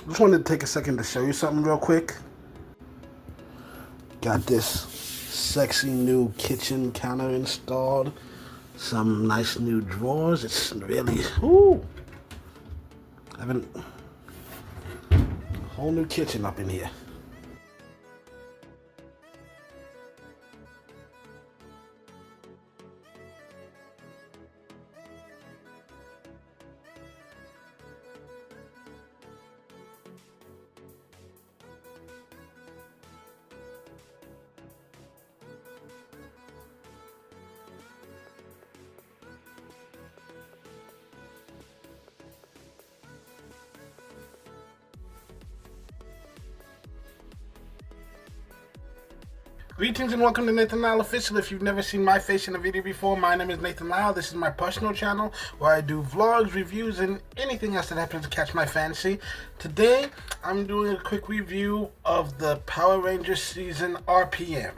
Just wanted to take a second to show you something real quick. Got this sexy new kitchen counter installed. Some nice new drawers. It's really, having a whole new kitchen up in here. Greetings and welcome to Nathan Lyle Official. If you've never seen my face in a video before, my name is Nathan Lyle. This is my personal channel where I do vlogs, reviews, and anything else that happens to catch my fancy. Today, I'm doing a quick review of the Power Rangers season RPM.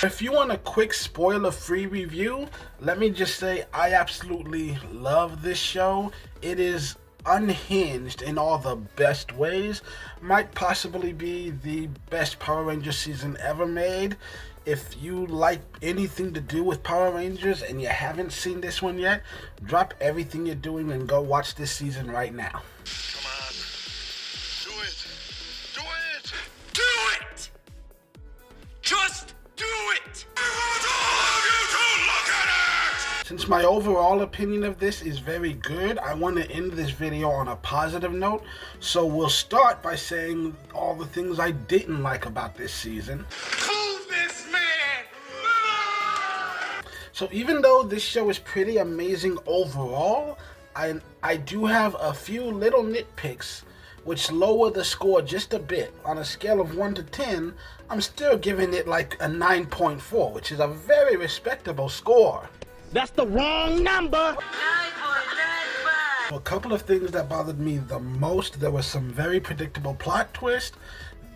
If you want a quick spoiler-free review, let me just say I absolutely love this show. It is unhinged in all the best ways. Might possibly be the best Power Rangers season ever made. If you like anything to do with Power Rangers and you haven't seen this one yet, drop everything you're doing and go watch this season right now. Come on. Do it. Do it. Do it! Just do it! I want all of you to look at it! Since my overall opinion of this is very good, I want to end this video on a positive note. So we'll start by saying all the things I didn't like about this season. Move this man! So even though this show is pretty amazing overall, I do have a few little nitpicks which lower the score just a bit. On a scale of 1 to 10, I'm still giving it like a 9.4, which is a very respectable score. That's the wrong number. A couple of things that bothered me the most: there was some very predictable plot twist.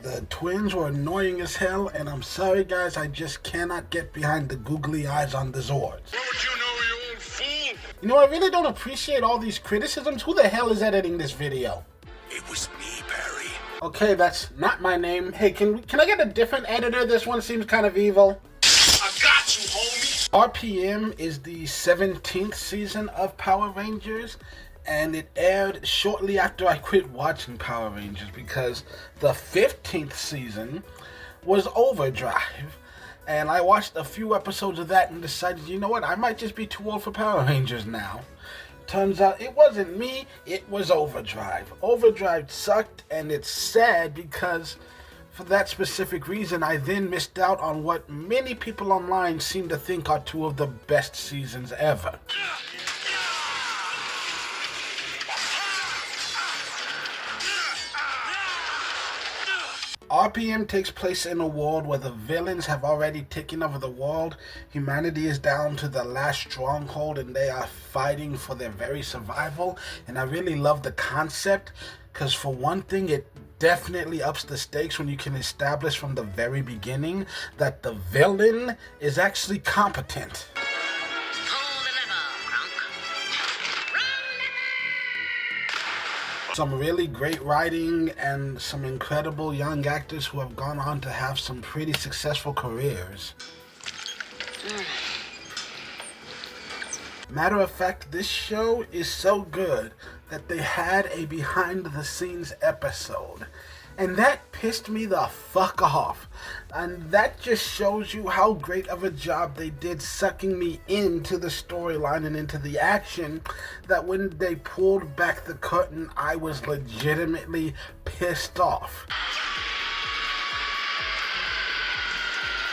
The twins were annoying as hell, and I'm sorry guys, I just cannot get behind the googly eyes on the Zords. What would you know, you old fool? You know, I really don't appreciate all these criticisms. Who the hell is editing this video? It was me, Barry. Okay, that's not my name. Hey, can I get a different editor? This one seems kind of evil. I got you, homie. RPM is the 17th season of Power Rangers, and it aired shortly after I quit watching Power Rangers because the 15th season was Overdrive. And I watched a few episodes of that and decided, you know what, I might just be too old for Power Rangers now. Turns out it wasn't me, it was Overdrive. Overdrive sucked, and it's sad because for that specific reason, I then missed out on what many people online seem to think are two of the best seasons ever. RPM takes place in a world where the villains have already taken over the world. Humanity is down to the last stronghold and they are fighting for their very survival. And I really love the concept because, for one thing, it definitely ups the stakes when you can establish from the very beginning that the villain is actually competent. Some really great writing and some incredible young actors who have gone on to have some pretty successful careers. Matter of fact, this show is so good that they had a behind the scenes episode. And that pissed me the fuck off. And that just shows you how great of a job they did sucking me into the storyline and into the action, that when they pulled back the curtain, I was legitimately pissed off.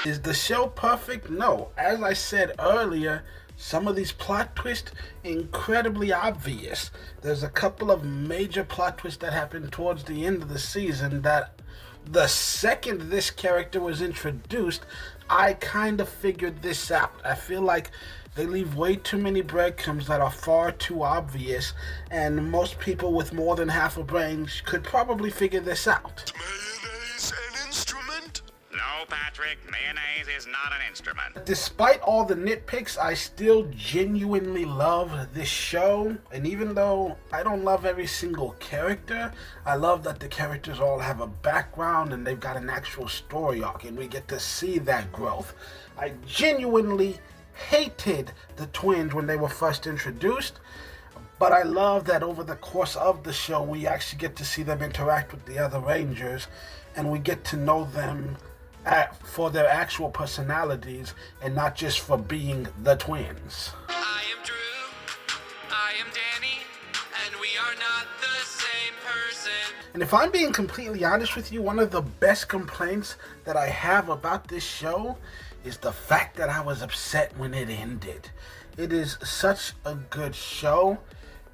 Is the show perfect? No. As I said earlier, some of these plot twists, incredibly obvious. There's a couple of major plot twists that happen towards the end of the season that the second this character was introduced, I kind of figured this out. I feel like they leave way too many breadcrumbs that are far too obvious, and most people with more than half a brain could probably figure this out. Mayonnaise an instrument? No. Patrick, mayonnaise is not an instrument. Despite all the nitpicks, I still genuinely love this show. And even though I don't love every single character, I love that the characters all have a background and they've got an actual story arc, and we get to see that growth. I genuinely hated the twins when they were first introduced, but I love that over the course of the show, we actually get to see them interact with the other Rangers, and we get to know them for their actual personalities and not just for being the twins. I am Drew, I am Danny, and we are not the same person. And if I'm being completely honest with you, one of the best complaints that I have about this show is the fact that I was upset when it ended. It is such a good show.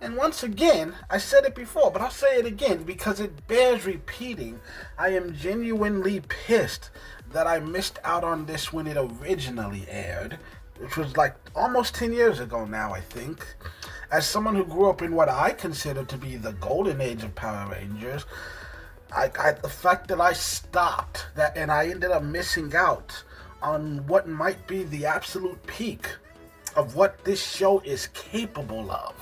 And once again, I said it before, but I'll say it again because it bears repeating. I am genuinely pissed that I missed out on this when it originally aired, which was like almost 10 years ago now, I think. As someone who grew up in what I consider to be the golden age of Power Rangers, the fact that I stopped that and I ended up missing out on what might be the absolute peak of what this show is capable of.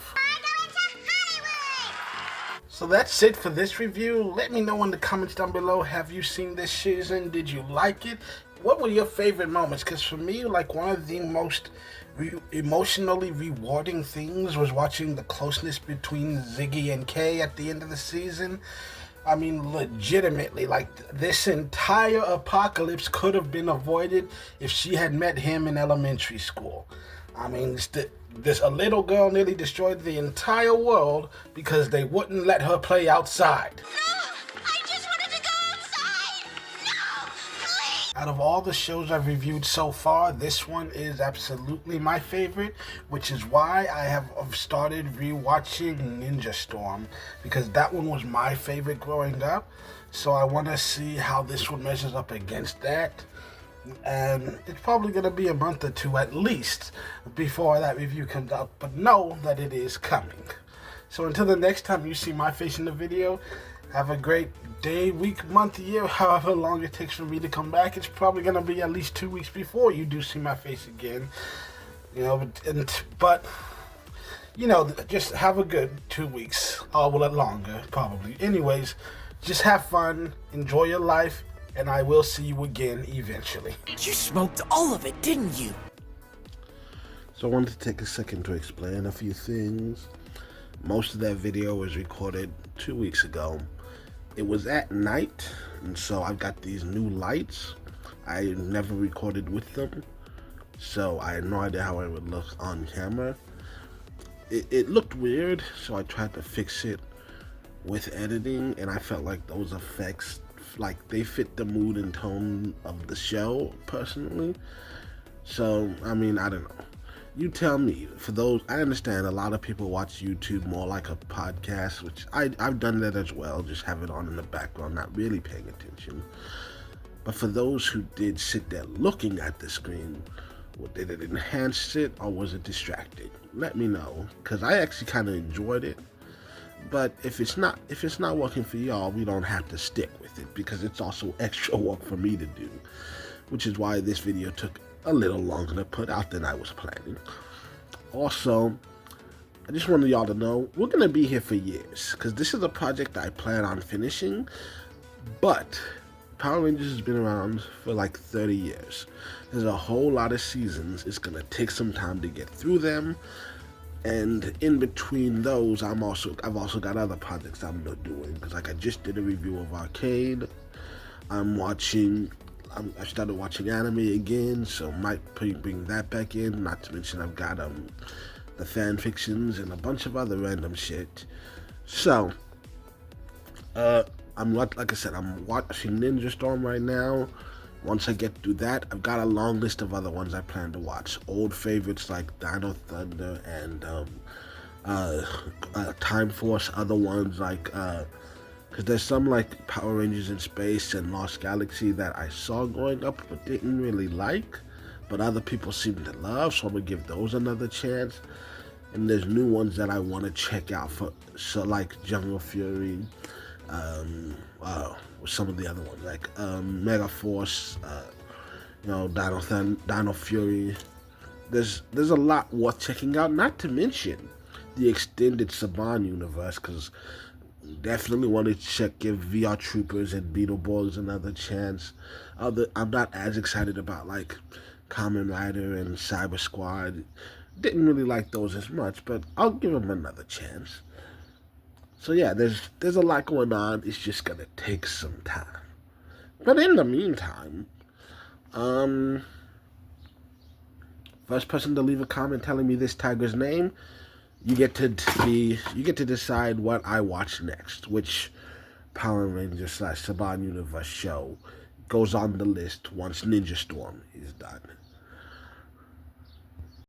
So that's it for this review. Let me know in the comments down below, have you seen this season? Did you like it? What were your favorite moments? Because for me, like, one of the most emotionally rewarding things was watching the closeness between Ziggy and Kay at the end of the season. I mean, legitimately, like, this entire apocalypse could have been avoided if she had met him in elementary school. I mean, a little girl nearly destroyed the entire world because they wouldn't let her play outside. No! I just wanted to go outside! No! Please! Out of all the shows I've reviewed so far, this one is absolutely my favorite, which is why I have started rewatching Ninja Storm, because that one was my favorite growing up. So I want to see how this one measures up against that. And it's probably going to be a month or two at least before that review comes out, but know that it is coming. So until the next time you see my face in the video, have a great day, week, month, year, however long it takes for me to come back. It's probably going to be at least 2 weeks before you do see my face again. You know, but you know, just have a good 2 weeks, or well, longer probably. Anyways, just have fun, enjoy your life, and I will see you again eventually. You smoked all of it, didn't you? So I wanted to take a second to explain a few things. Most of that video was recorded 2 weeks ago. It was at night, and so I've got these new lights. I never recorded with them, so I had no idea how it would look on camera. It looked weird, so I tried to fix it with editing, and I felt like those effects, like, they fit the mood and tone of the show personally. So I mean, I don't know, you tell me. For those, I understand a lot of people watch YouTube more like a podcast, which I've done that as well, just have it on in the background, not really paying attention. But for those who did sit there looking at the screen, did it enhance it or was it distracting? Let me know, because I actually kind of enjoyed it. But if it's not working for y'all, we don't have to stick with it, because it's also extra work for me to do, which is why this video took a little longer to put out than I was planning. Also, I just wanted y'all to know, we're gonna be here for years, because this is a project I plan on finishing, but Power Rangers has been around for like 30 years. There's a whole lot of seasons. It's gonna take some time to get through them. And in between those, I've also got other projects I'm not doing, because like I just did a review of Arcade. I started watching anime again, so might bring that back in. Not to mention I've got the fan fictions and a bunch of other random shit. So like I said, I'm watching Ninja Storm right now. Once I get through that, I've got a long list of other ones I plan to watch. Old favorites like Dino Thunder and Time Force. Other ones like, because there's some like Power Rangers in Space and Lost Galaxy that I saw growing up but didn't really like, but other people seem to love, so I'm going to give those another chance. And there's new ones that I want to check out, so like Jungle Fury, some of the other ones like Mega Force, Dino Fury. There's a lot worth checking out. Not to mention the extended Saban universe, because definitely want to give VR Troopers and Beetleborgs another chance. I'm not as excited about like Kamen Rider and Cyber Squad. Didn't really like those as much, but I'll give them another chance. So yeah, there's a lot going on. It's just gonna take some time. But in the meantime, first person to leave a comment telling me this tiger's name, you get to decide what I watch next, which Power Rangers / Saban Universe show goes on the list once Ninja Storm is done.